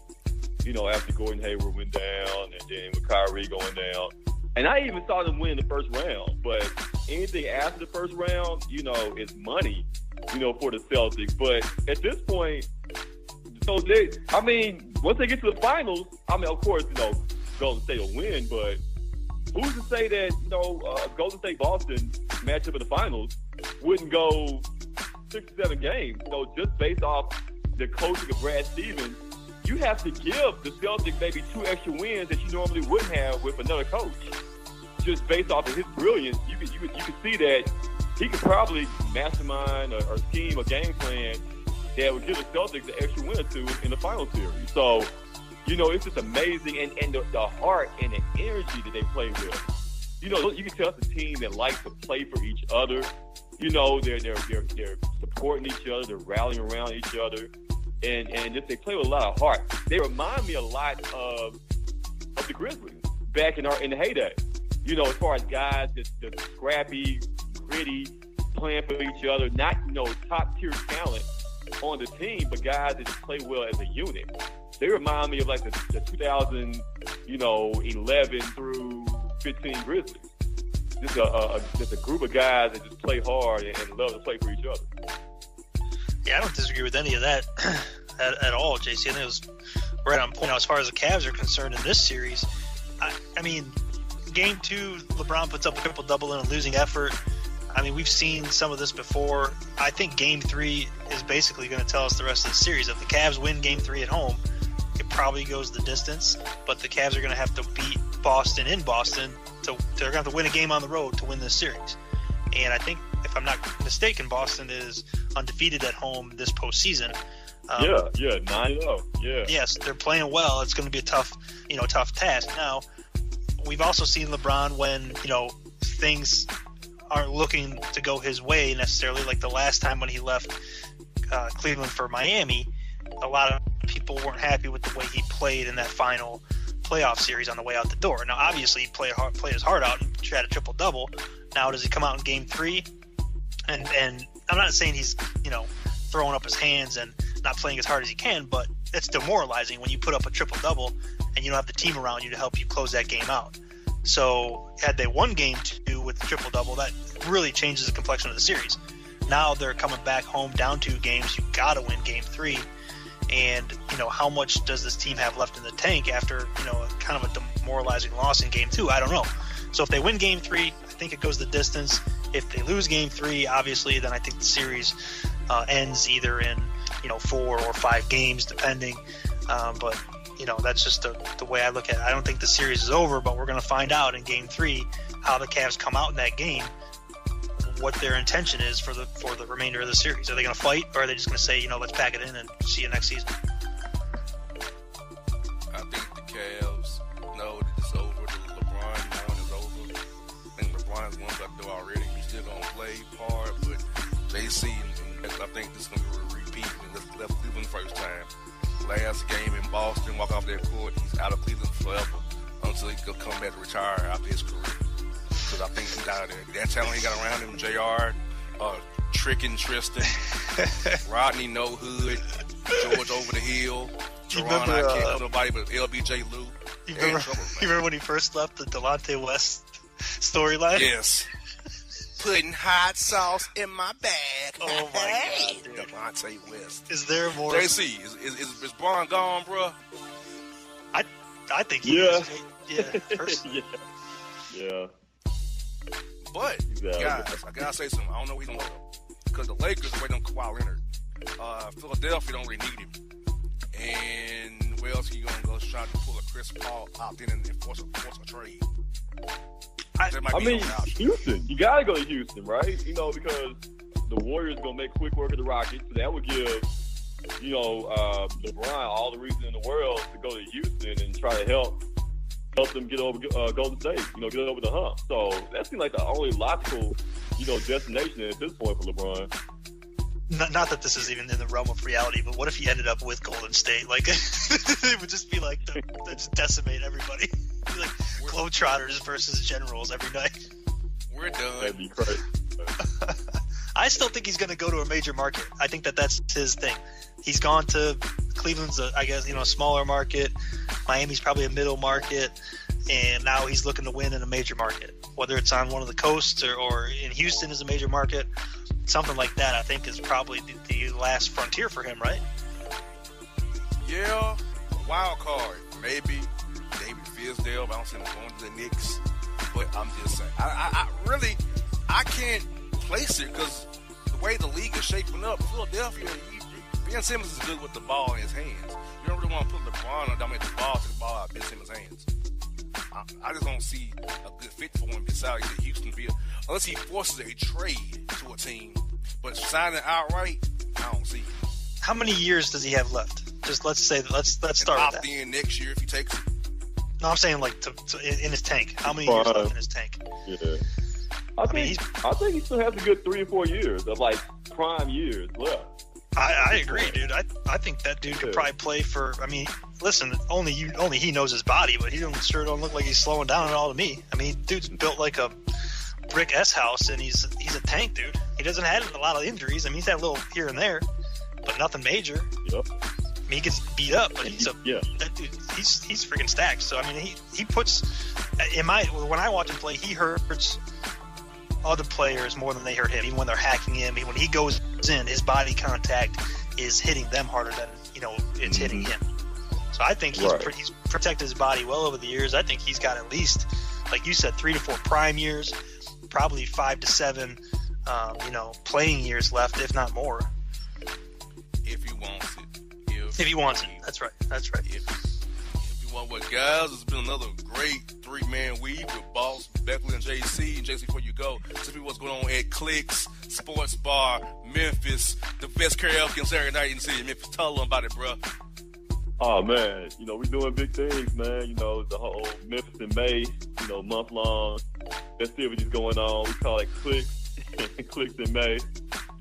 After Gordon Hayward went down, and then with Kyrie going down. And I even saw them win the first round. But anything after the first round, is money, for the Celtics. But at this point, once they get to the finals, of course, Golden State will win. But who's to say that, Golden State Boston matchup in the finals wouldn't go 6 or 7 games? Just based off the coaching of Brad Stevens, you have to give the Celtics maybe 2 extra wins that you normally wouldn't have with another coach. Just based off of his brilliance, you could see that he could probably mastermind or scheme a game plan that would give the Celtics an extra win or 2 in the final series. So, it's just amazing, and the heart and the energy that they play with. You can tell it's a team that likes to play for each other. They're supporting each other, they're rallying around each other. And just they play with a lot of heart. They remind me a lot of the Grizzlies back in the heyday. As far as guys that's scrappy, gritty, playing for each other, not top tier talent on the team, but guys that just play well as a unit. They remind me of the 2011 through 15 Grizzlies. Just a group of guys that just play hard and love to play for each other. Yeah, I don't disagree with any of that at all, JC. I think it was right on point. Now, as far as the Cavs are concerned in this series, I mean, Game 2, LeBron puts up a triple-double in a losing effort. I mean, we've seen some of this before. I think Game 3 is basically going to tell us the rest of the series. If the Cavs win Game 3 at home, it probably goes the distance, but the Cavs are going to have to beat Boston in Boston. They're going to have to win a game on the road to win this series. And I think, if I'm not mistaken, Boston is undefeated at home this postseason. 9-0. Yeah. Yes, they're playing well. It's going to be a tough task. Now, we've also seen LeBron when, things aren't looking to go his way necessarily, like the last time when he left Cleveland for Miami. A lot of people weren't happy with the way he played in that final playoff series on the way out the door. Now, obviously, he played his heart out and had a triple-double. Now, does he come out in Game 3? And I'm not saying he's, throwing up his hands and not playing as hard as he can, but it's demoralizing when you put up a triple-double and you don't have the team around you to help you close that game out. So had they won game 2 with the triple-double, that really changes the complexion of the series. Now they're coming back home down 2 games. You got to win game 3. And, how much does this team have left in the tank after, kind of a demoralizing loss in game 2? I don't know. So if they win game 3, I think it goes the distance. If they lose game 3, obviously, then I think the series ends either in, 4 or 5 games, depending. But that's just the way I look at it. I don't think the series is over, but we're going to find out in game 3 how the Cavs come out in that game, what their intention is for the remainder of the series. Are they going to fight, or are they just going to say, let's pack it in and see you next season? I think the Cavs know that it's over. The LeBron run is over. I think LeBron's won that though already. He's still going to play hard, but JC, and I think this is going to be a repeat. And this left Cleveland first time. Last game in Boston, walk off that court, he's out of Cleveland forever until he could come back to retire after his career. Because I think he's out of there. That talent he got around him, JR, Tricking Tristan, Rodney No Hood, George Over the Hill, Teron, I can't help nobody but LBJ Lou. You remember when he first left the Delonte West storyline? Yes. Putting hot sauce in my bag. Oh my God, dude. Delonte West. Is there more? JC, is Braun gone, bro? I think he is. Yeah. Personally. Yeah. But, guys, I gotta say something. I don't know what he's gonna do. Because the Lakers are waiting on Kawhi Leonard. Philadelphia don't really need him. And where else are you gonna go try to pull a Chris Paul opt in and force a trade? I mean, Houston. You gotta go to Houston, right? Because the Warriors gonna make quick work of the Rockets. So that would give, LeBron all the reason in the world to go to Houston and try to help them get over Golden State. Get over the hump. So that seems like the only logical, destination at this point for LeBron. Not that this is even in the realm of reality, but what if he ended up with Golden State? Like, it would just be like, they just decimate everybody. It'd be like Globetrotters versus Generals every night. We're done. That'd be crazy. I still think he's going to go to a major market. I think that's his thing. He's gone to Cleveland's, a smaller market. Miami's probably a middle market. And now he's looking to win in a major market, whether it's on one of the coasts or in Houston is a major market. Something like that, I think, is probably the last frontier for him, right? Yeah, wild card. Maybe David Fizdale, but I don't see him going to the Knicks. But I'm just saying, I can't place it because the way the league is shaping up, Philadelphia, Ben Simmons is good with the ball in his hands. You don't really want to put LeBron on the ball to the ball out of Ben Simmons' hands. I just don't see a good fit for him besides Houston unless he forces a trade to a team. But signing outright, I don't see it. How many years does he have left? Just let's start with that. Opt in next year if he takes it. No, I'm saying like in his tank. How many years left in his tank? Yeah. I think he still has a good 3 or 4 years of like prime years left. I agree, dude. I think that dude could probably play for. I mean, listen, only he knows his body, but he don't look like he's slowing down at all to me. I mean, dude's built like a brick S house, and he's a tank, dude. He doesn't have a lot of injuries. I mean, he's had a little here and there, but nothing major. Yep. I mean, he gets beat up, but that dude, he's freaking stacked. So I mean, he puts when I watch him play, he hurts other players more than they hurt him. Even when they're hacking him, when he goes in, his body contact is hitting them harder than it's hitting him. So I think he's protected his body well over the years. I think he's got at least, like you said, 3 to 4 prime years, probably 5 to 7, playing years left, if not more. If he wants it. If he wants it. That's right. If you want what, guys, it's been another great 3-man week with Boss, Beckler, and JC. And JC, before you go, tell me what's going on at Clicks Sports Bar, Memphis, the best karaoke on Saturday night in the city of Memphis. Tell them about it, bro. Oh, man, we doing big things, man. The whole Memphis in May, month-long festivities going on. We call it Clicks, Clicks in May.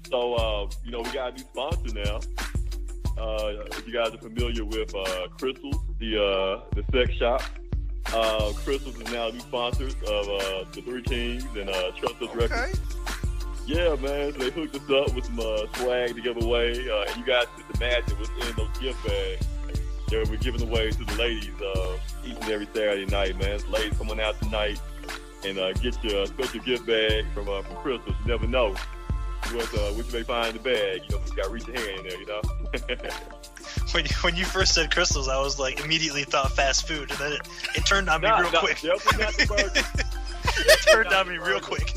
So, we got a new sponsor now. If you guys are familiar with Crystals, the sex shop. Crystals is now new sponsors of the Three Kings and Trust Us Records. Yeah, man. So they hooked us up with some swag to give away. And you guys just imagine what's in those gift bags. that we're giving away to the ladies each and every Saturday night, man. So ladies, come on out tonight and get your special gift bag from Crystal. You never know what you may find in the bag. You know, you got to reach your hand in there, you know. When you first said crystals, I was like immediately thought fast food, and then it turned on me real quick. Definitely not the burger. It turned on me real quick.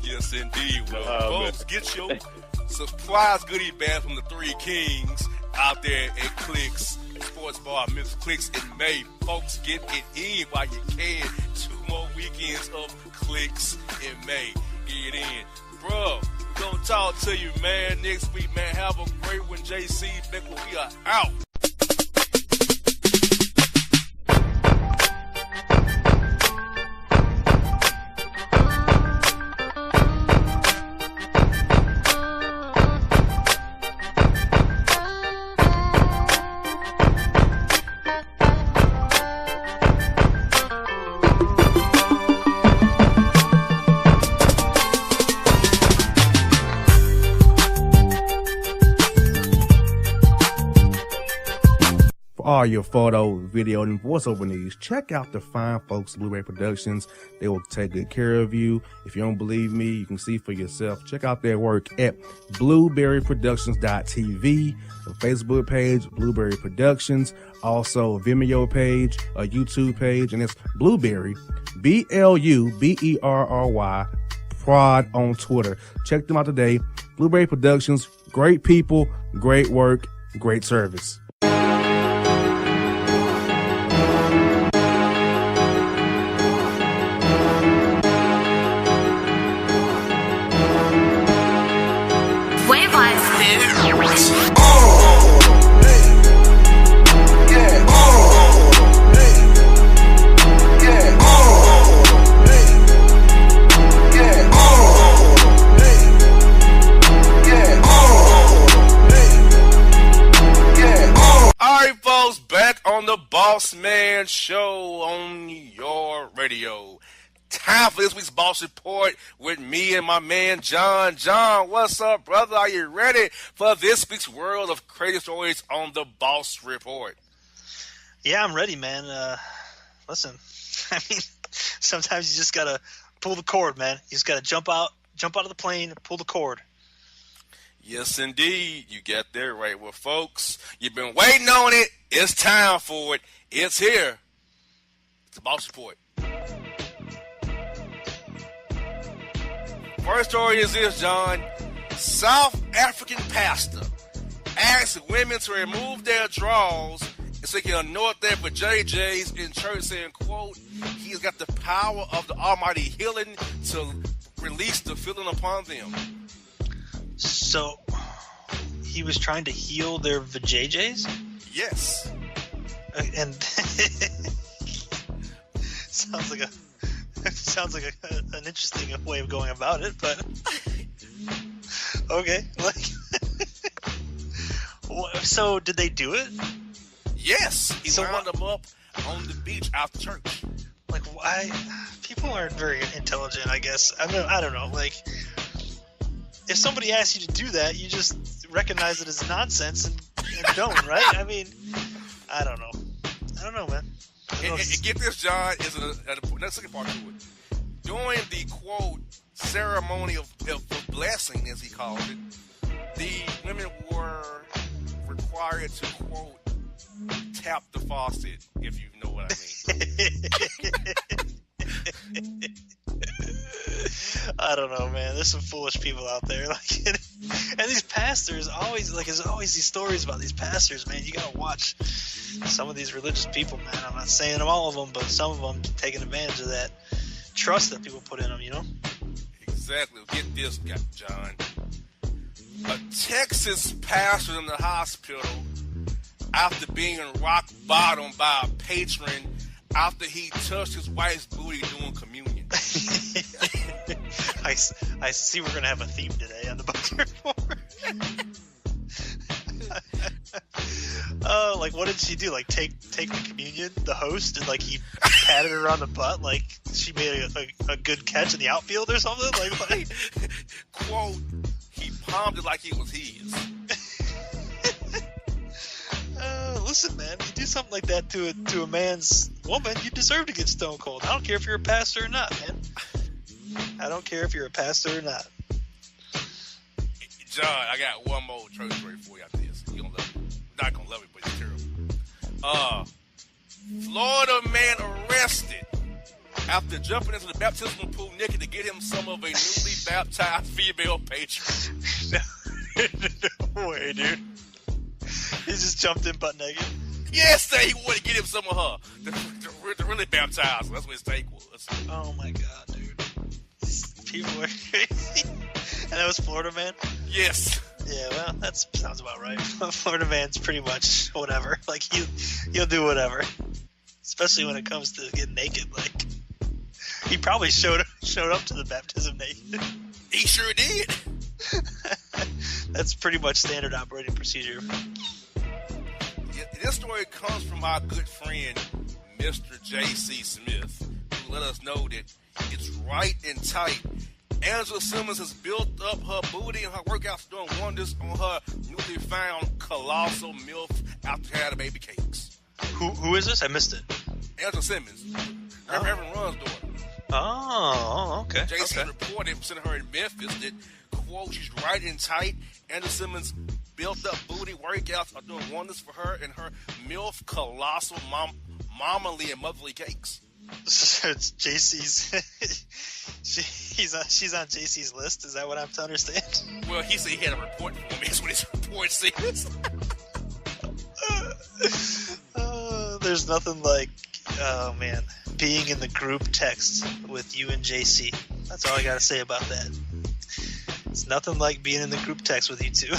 Yes, indeed. Well, folks, get your surprise goodie bag from the Three Kings out there at Clicks Sports Bar, Memphis Clicks in May. Folks, get it in while you can. 2 more weekends of Clicks in May. Get it in. Bro, we're going to talk to you, man, next week, man. Have a great one, JC Beckler. We are out. All your photo, video, and voiceover needs, check out the fine folks at Blueberry Productions. They will take good care of you. If you don't believe me, you can see for yourself. Check out their work at blueberryproductions.tv, the Facebook page, Blueberry Productions, also a Vimeo page, a YouTube page, and it's Blueberry, BLUBERRY, Prod on Twitter. Check them out today. Blueberry Productions, great people, great work, great service. Bossman Show on your radio. Time for this week's Boss Report with me and my man John. John, what's up, brother? Are you ready for this week's world of crazy stories on the Boss Report? Yeah, I'm ready, man. Listen, I mean, sometimes you just gotta pull the cord, man. You just gotta jump out of the plane, pull the cord. Yes, indeed. You got that right. Well, folks, you've been waiting on it. It's time for it. It's here. It's the Boss Report. First story is this, John. South African pastor asks women to remove their drawers so they can anoint their vajayjays in church, saying, quote, he's got the power of the almighty healing to release the feeling upon them. So, he was trying to heal their vajayjays? Yes. And sounds like an interesting way of going about it, but okay. So did they do it? Yes. He wound them up on the beach after church. Like, why? People aren't very intelligent, I guess. I don't know. Like, if somebody asks you to do that, you just recognize it as nonsense and don't, right? I mean, I don't know, man. And get this, John, is another second part to it. During the, quote, ceremony of blessing, as he called it, the women were required to, quote, tap the faucet, if you know what I mean. I don't know, man. There's some foolish people out there, and these pastors there's always these stories about these pastors, man. You gotta watch some of these religious people, man. I'm not saying all of them, but some of them taking advantage of that trust that people put in them, you know? Exactly. Get this, John. A Texas pastor in the hospital after being rock bottom by a patron after he touched his wife's booty during communion. I see we're going to have a theme today on the Boss Report. Oh, like, what did she do? Like, take the communion, the host, and, like, he patted her on the butt like she made a good catch in the outfield or something? Like quote, he palmed it like it was his. something like that to a man's woman, you deserve to get stone cold. I don't care if you're a pastor or not, man. I don't care if you're a pastor or not. John, I got one more church story for you after this. You gonna love it. Not gonna love it, but it's terrible. Florida man arrested after jumping into the baptismal pool naked to get him some of a newly baptized female patron. No way, dude. He just jumped in butt naked. Yes, he wanted to get him some of her. To really baptize her. That's what his take was. Oh my god, dude. People are crazy. And that was Florida man? Yes. Yeah, well, that sounds about right. Florida man's pretty much whatever. Like, he'll do whatever. Especially when it comes to getting naked. Like, he probably showed up to the baptism naked. He sure did. That's pretty much standard operating procedure. This story comes from our good friend, Mr. J.C. Smith, who let us know that it's right and tight. Angela Simmons has built up her booty and her workouts doing wonders on her newly found colossal MILF after having baby cakes. Who is this? I missed it. Angela Simmons, Reverend Run's daughter. Oh, okay. J.C. reported sending her in Memphis that, quote, she's right and tight. Angela Simmons' built up booty workouts are doing wonders for her and her MILF colossal mommerly and motherly cakes. So it's JC's. She's on JC's list. Is that what I'm to understand? Well, he said he had a report for me. That's what his report says. There's nothing like, oh man, being in the group text with you and JC. That's all I gotta say about that. It's nothing like being in the group text with you two.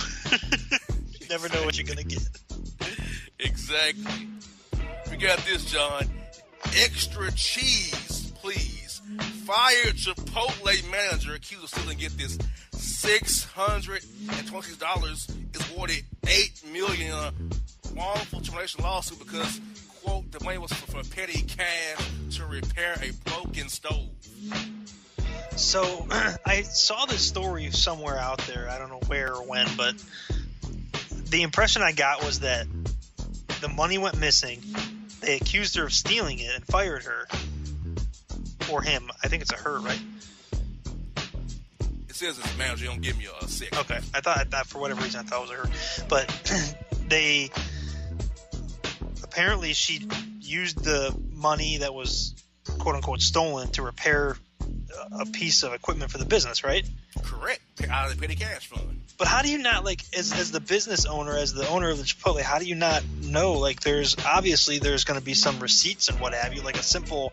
You never know what you're gonna get. Exactly. We got this, John. Extra cheese, please. Fired Chipotle manager accused of stealing, get this, $626 is awarded $8 million in a wrongful termination lawsuit because, quote, the money was for petty cash to repair a broken stove. So I saw this story somewhere out there. I don't know where or when, but the impression I got was that the money went missing. They accused her of stealing it and fired her. Or him. I think it's a her, right? It says it's a manager. Don't give me a sec. Okay. I thought for whatever reason I thought it was a her. But they apparently she used the money that was quote unquote stolen to repair a piece of equipment for the business, right? Correct. Out of the petty cash fund. But how do you not, like, as the business owner, as the owner of the Chipotle, how do you not know? Like, there's going to be some receipts and what have you. Like, a simple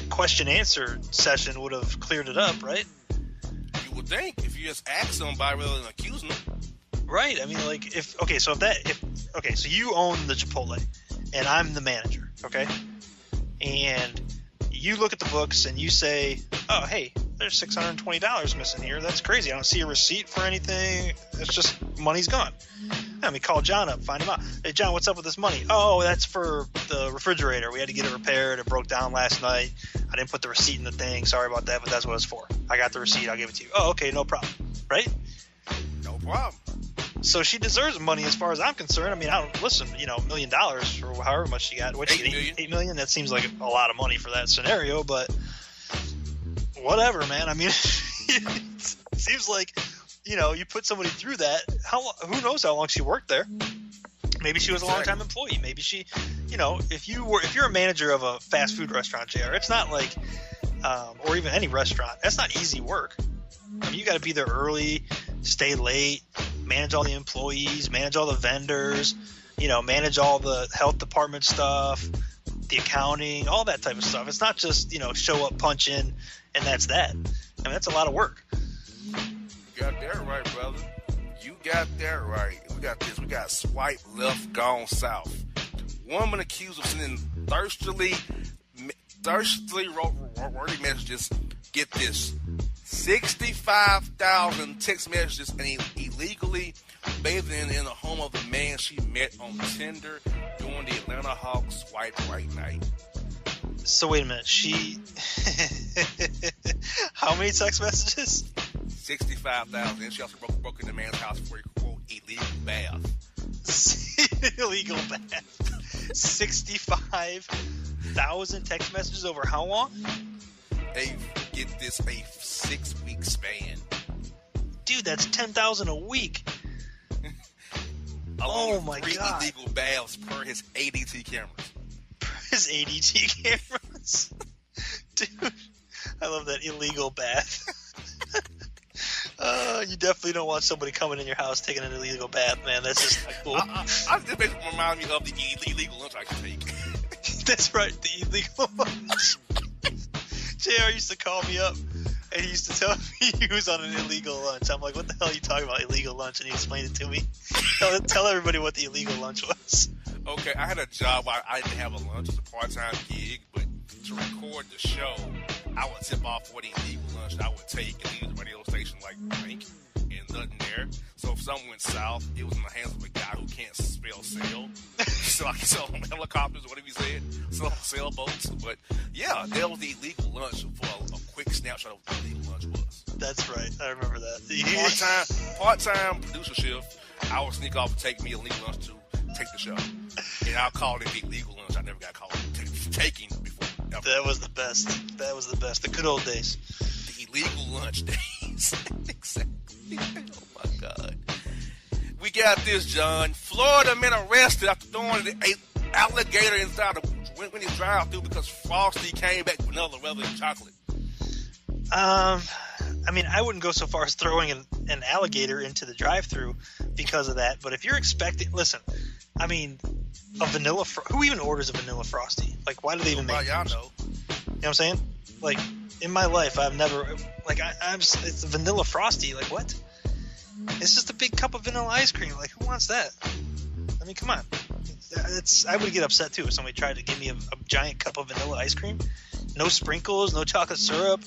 question-answer session would have cleared it up, right? You would think, if you just ask somebody rather than accusing them. Right. I mean, like, so you own the Chipotle, and I'm the manager, okay? And you look at the books and you say, oh, hey, there's $620 missing here. That's crazy. I don't see a receipt for anything. It's just money's gone. Let me call John up, find him out. Hey, John, what's up with this money? Oh, that's for the refrigerator. We had to get it repaired. It broke down last night. I didn't put the receipt in the thing. Sorry about that, but that's what it's for. I got the receipt. I'll give it to you. Oh, okay, no problem. Right? No problem. So she deserves money as far as I'm concerned. I mean, $1 million or however much she got. What, $8 million? That seems like a lot of money for that scenario, but whatever, man. I mean, it seems like, you put somebody through that. Who knows how long she worked there? Maybe she was a long-time employee. Maybe she, if you're a manager of a fast food restaurant, JR, it's not like, or even any restaurant, that's not easy work. I mean, you got to be there early, stay late, manage all the employees, manage all the vendors, manage all the health department stuff, the accounting, all that type of stuff. It's not just, show up, punch in, and that's that. I mean, that's a lot of work. You got that right, brother. You got that right. We got this. We got swipe left, gone south. Woman accused of sending thirstily worded messages. Get this. 65,000 text messages and illegally bathing in the home of the man she met on Tinder during the Atlanta Hawks swipe right night. So wait a minute, how many text messages? 65,000. And she also broke into the man's house for a quote illegal bath. Illegal bath. 65,000 text messages over how long? Get this, a 6-week span. Dude, that's 10,000 a week. Oh my God. 3 illegal baths per his ADT cameras. His ADT cameras. Dude, I love that illegal bath. You definitely don't want somebody coming in your house taking an illegal bath, man. That's just not cool. I just basically remind me of the illegal lunch I can take. That's right, the illegal lunch. JR used to call me up, and he used to tell me he was on an illegal lunch. I'm like, what the hell are you talking about, illegal lunch? And he explained it to me. Tell everybody what the illegal lunch was. Okay, I had a job where I didn't have a lunch. It was a part-time gig, but to record the show, I would tip off for the illegal lunch that I would take and leave the radio station like blank and nothing there. So if something went south, it was in the hands of a guy who can't spell sail. So I can sell helicopters, whatever he said, sell sailboats. But yeah, that was the illegal lunch for a quick snapshot of what the illegal lunch was. That's right. I remember that. Part-time producer shift, I would sneak off and take me a illegal lunch to take the show. And I'll call it the illegal lunch. I never got called taking before. Ever. That was the best. That was the best. The good old days. The illegal lunch days. Exactly. Oh my God. We got this, John. Florida man arrested after throwing an alligator inside when he drive through because Frosty came back vanilla rather than chocolate. I mean, I wouldn't go so far as throwing an alligator into the drive-thru because of that. But if you're expecting, listen, I mean, a vanilla. Who even orders a vanilla Frosty? Like, why do they even make? Well, y'all know. You know what I'm saying? Like, in my life, I've never it's a vanilla Frosty. Like, what? It's just a big cup of vanilla ice cream. Like, who wants that? I mean, come on. I would get upset too if somebody tried to give me a giant cup of vanilla ice cream. No sprinkles, no chocolate syrup,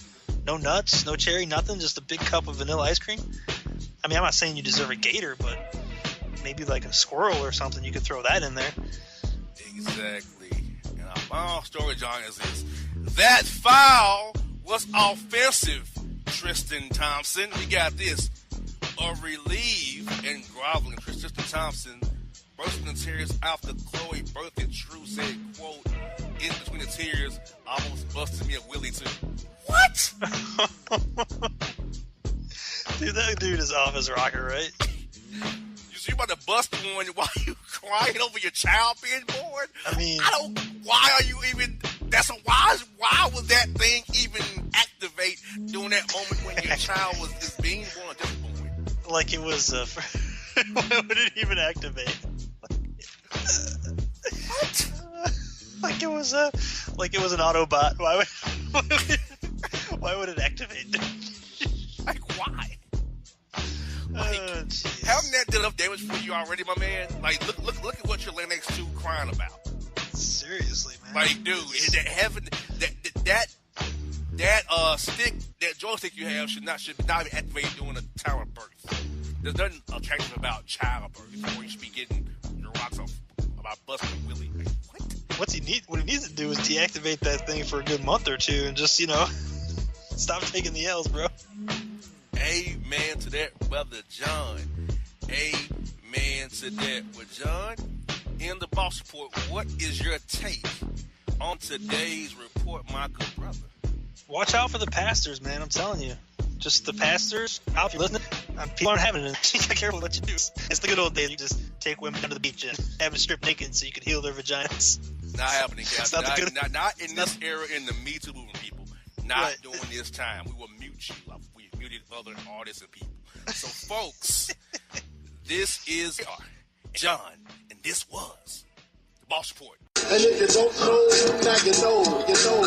no nuts, no cherry, nothing. Just a big cup of vanilla ice cream. I mean, I'm not saying you deserve a gator, but maybe like a squirrel or something, you could throw that in there. Exactly. And our final story, John, is this. That foul was offensive, Tristan Thompson. We got this. A relieved and groveling Tristan Thompson bursting in tears after Chloe birthday True said, quote, in between the tears, almost busted me a willy too. What? Dude, that dude is off his rocker, right? You about to bust one while you crying over your child being born? I mean, why are you even, why was that thing even activate during that moment when your child is being born, just born? Like it was, why would it even activate? What? Like it was an Autobot. Why would it activate? Like why? Haven't that done enough damage for you already, my man? Like look at what you're laying next to crying about. Seriously, man. Like, dude, that stick, that joystick you have should not be activated during a time of birth. There's nothing attractive about childbirth, or you should be getting your rocks off about busting a willy. Like, what? What he needs to do is deactivate that thing for a good month or two and just, stop taking the L's, bro. Amen to that, brother John. Amen to that. Well, John, in the Boss Report, what is your take on today's report, my good brother? Watch out for the pastors, man. I'm telling you. Just the pastors. If you're listening, people aren't having it. You gotta be careful what you do. It's the good old days. You just take women down to the beach and have them strip naked so you can heal their vaginas. Not happening, guys. Not in this era in the Me Too movement, people. Not during this time. We will mute you. We muted other artists and people. So, folks, this is John, and this was the Boss Report. And if you don't know, now you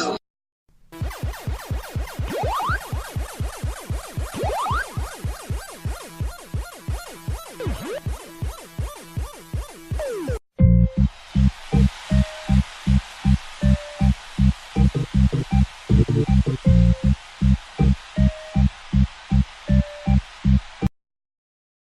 know.